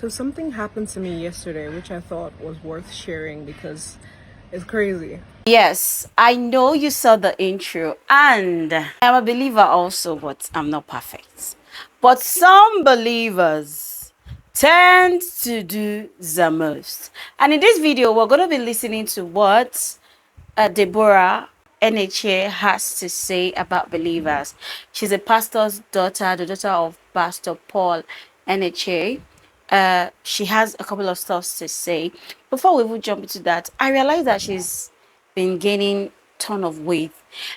So something happened to me yesterday, which I thought was worth sharing because it's crazy. Yes, I know you saw the intro, and I'm a believer also, but I'm not perfect. But some believers tend to do the most. And in this video, we're going to be listening to what Deborah Eneche has to say about believers. She's a pastor's daughter, the daughter of Pastor Paul Eneche. She has a couple of stuff to say. Before we even jump into that, I realized that she's been gaining ton of weight.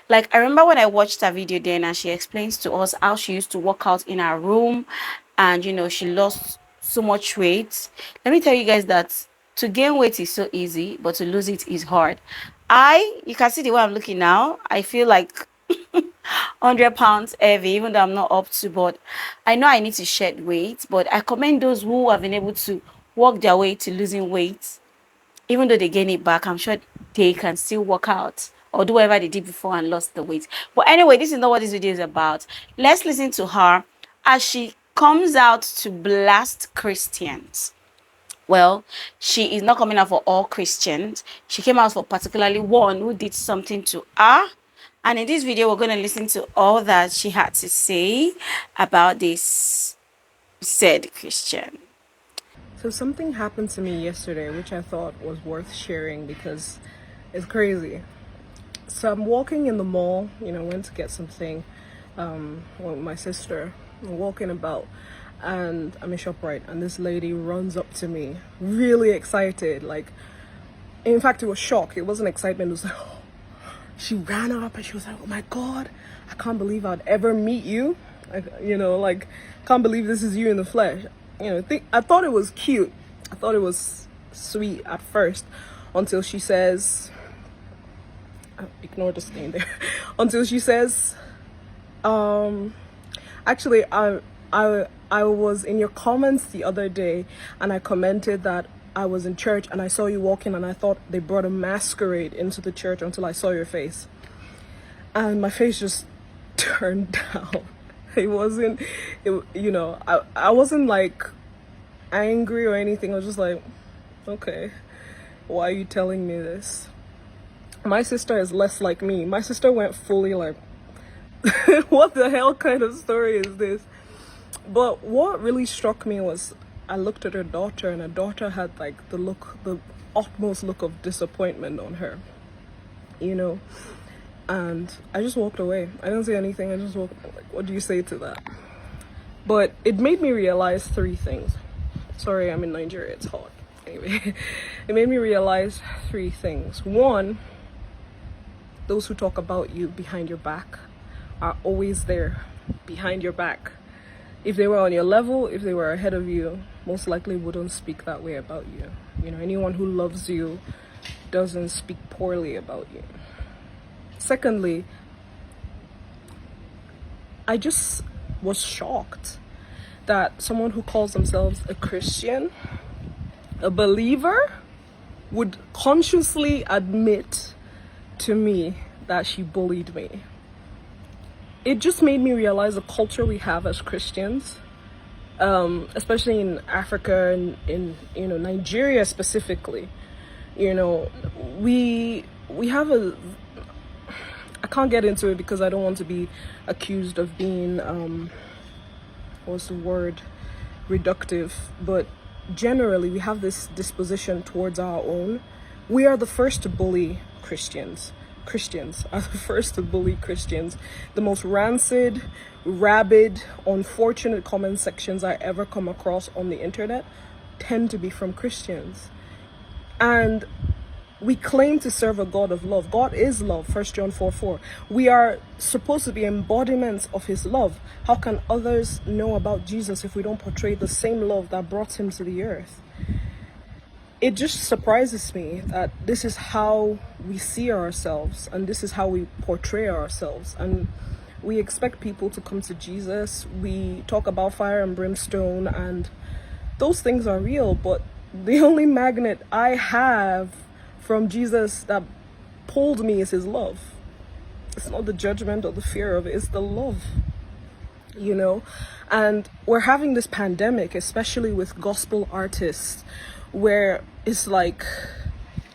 Like, I remember when I watched her video then, and she explains to us how she used to work out in her room, and she lost so much weight. Let me tell you guys that to gain weight is so easy, but to lose it is hard. You can see the way I'm looking now. I feel like 100 pounds heavy, even though I'm not up to, but I know I need to shed weight. But I commend those who have been able to work their way to losing weight. Even though they gain it back, I'm sure they can still work out or do whatever they did before and lost the weight. But anyway, this is not what this video is about. Let's listen to her as she comes out to blast Christians. Well, she is not coming out for all Christians. She came out for particularly one who did something to her. And in this video, we're going to listen to all that she had to say about this said Christian. So something happened to me yesterday, which I thought was worth sharing because it's crazy. So I'm walking in the mall, went to get something with my sister. I'm walking about and I'm in ShopRite, and this lady runs up to me, really excited. Like, in fact, it was shock. It wasn't excitement. It was like, oh. She ran up and she was like, "Oh my God, I can't believe I'd ever meet you. Can't believe this is you in the flesh." I thought it was cute. I thought it was sweet at first, until she says, ignore the stain there, until she says, actually, I was in your comments the other day, and I commented that I was in church and I saw you walking, and I thought they brought a masquerade into the church until I saw your face. And my face just turned down. I wasn't like angry or anything. I was just like, okay, why are you telling me this? My sister is less like me. My sister went fully like, what the hell kind of story is this? But what really struck me was I looked at her daughter, and her daughter had like the utmost look of disappointment on her, and I just walked away. I didn't say anything. I just walked, like, what do you say to that? But it made me realize three things. Sorry, I'm in Nigeria, it's hot. Anyway, it made me realize three things. One, those who talk about you behind your back are always there behind your back. If they were on your level, if they were ahead of you, most likely wouldn't speak that way about you. Anyone who loves you doesn't speak poorly about you. Secondly, I just was shocked that someone who calls themselves a Christian, a believer, would consciously admit to me that she bullied me. It just made me realize the culture we have as Christians, especially in Africa and in Nigeria specifically. We have I can't get into it because I don't want to be accused of being what's the word, reductive, but generally we have this disposition towards our own. We are the first to bully Christians. Christians are the first to bully Christians. The most rancid, rabid, unfortunate comment sections I ever come across on the internet tend to be from Christians. And we claim to serve a God of love. God is love, 1 John 4:4. We are supposed to be embodiments of his love. How can others know about Jesus if we don't portray the same love that brought him to the earth? It just surprises me that this is how we see ourselves, and this is how we portray ourselves. And we expect people to come to Jesus. We talk about fire and brimstone, and those things are real, but the only magnet I have from Jesus that pulled me is his love. It's not the judgment or the fear of it, it's the love. you know? And we're having this pandemic, especially with gospel artists, where it's like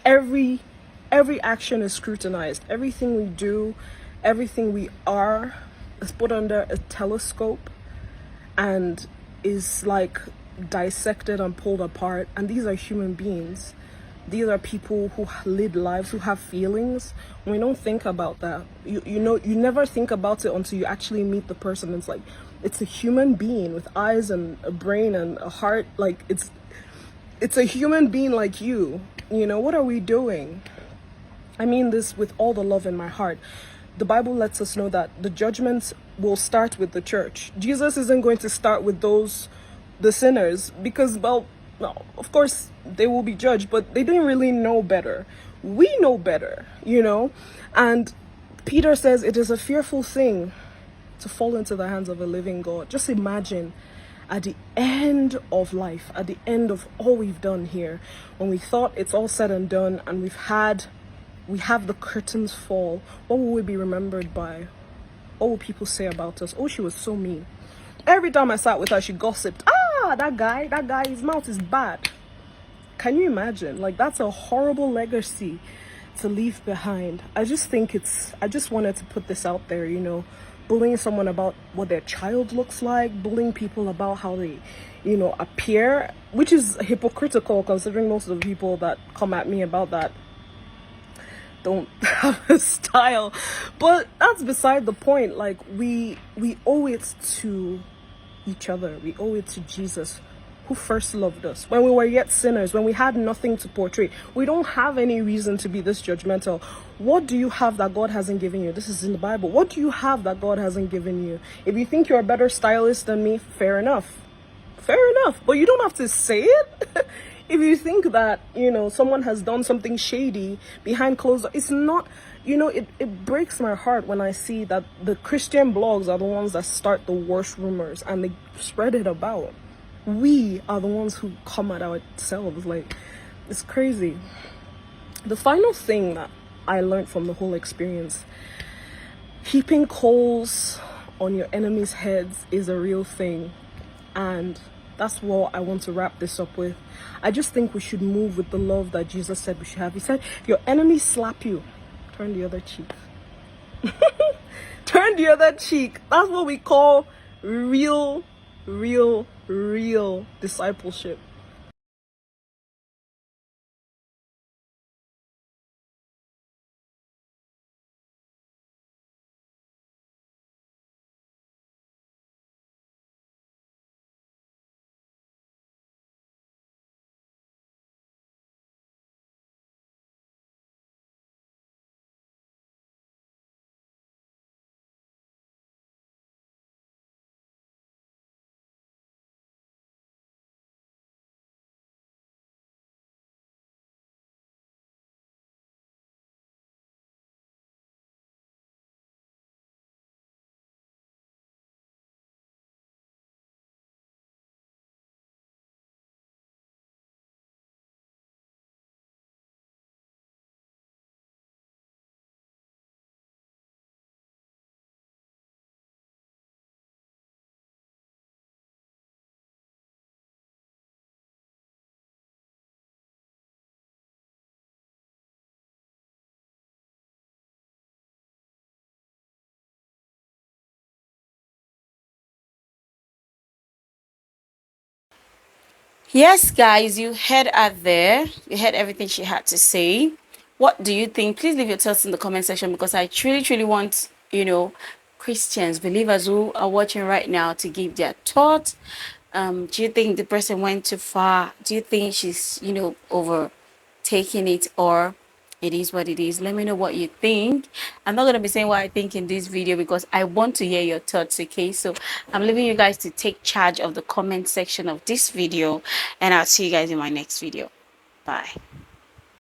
every every action is scrutinized. Everything we do, everything we are is put under a telescope and is like dissected and pulled apart. And these are human beings. These are people who lead lives, who have feelings. We don't think about that. You never think about it until you actually meet the person. It's like, it's a human being with eyes and a brain and a heart. Like, it's a human being like you. What are we doing? I mean this with all the love in my heart. The Bible lets us know that the judgment will start with the church. Jesus isn't going to start with the sinners, because, well, of course they will be judged, but they didn't really know better. We know better, And Peter says it is a fearful thing to fall into the hands of a living God. Just imagine, at the end of life, at the end of all we've done here, when we thought it's all said and done and we have the curtains fall, what will we be remembered by? What will people say about us? Oh, she was so mean. Every time I sat with her, she gossiped. That guy, his mouth is bad. Can you imagine? Like, that's a horrible legacy to leave behind. I just wanted to put this out there, bullying someone about what their child looks like, bullying people about how they, appear, which is hypocritical considering most of the people that come at me about that don't have a style. But that's beside the point. Like, we owe it to each other. We owe it to Jesus, who first loved us when we were yet sinners, when we had nothing to portray. We don't have any reason to be this judgmental. What do you have that God hasn't given you? This is in the Bible. What do you have that God hasn't given you? If you think you're a better stylist than me, fair enough. But you don't have to say it. If you think that, someone has done something shady behind closed doors, it's not, it breaks my heart when I see that the Christian blogs are the ones that start the worst rumors and they spread it about. We are the ones who come at ourselves. Like, it's crazy. The final thing that I learned from the whole experience, heaping coals on your enemies' heads is a real thing. And that's what I want to wrap this up with. I just think we should move with the love that Jesus said we should have. He said, if your enemies slap you, turn the other cheek. Turn the other cheek. That's what we call real discipleship. Yes, guys, you heard her there. You heard everything she had to say. What do you think? Please leave your thoughts in the comment section, because I truly want, Christians, believers who are watching right now, to give their thoughts. Do you think the person went too far? Do you think she's, overtaking it, or it is what it is? Let me know what you think. I'm not going to be saying what I think in this video because I want to hear your thoughts, okay? So I'm leaving you guys to take charge of the comment section of this video, and I'll see you guys in my next video. Bye.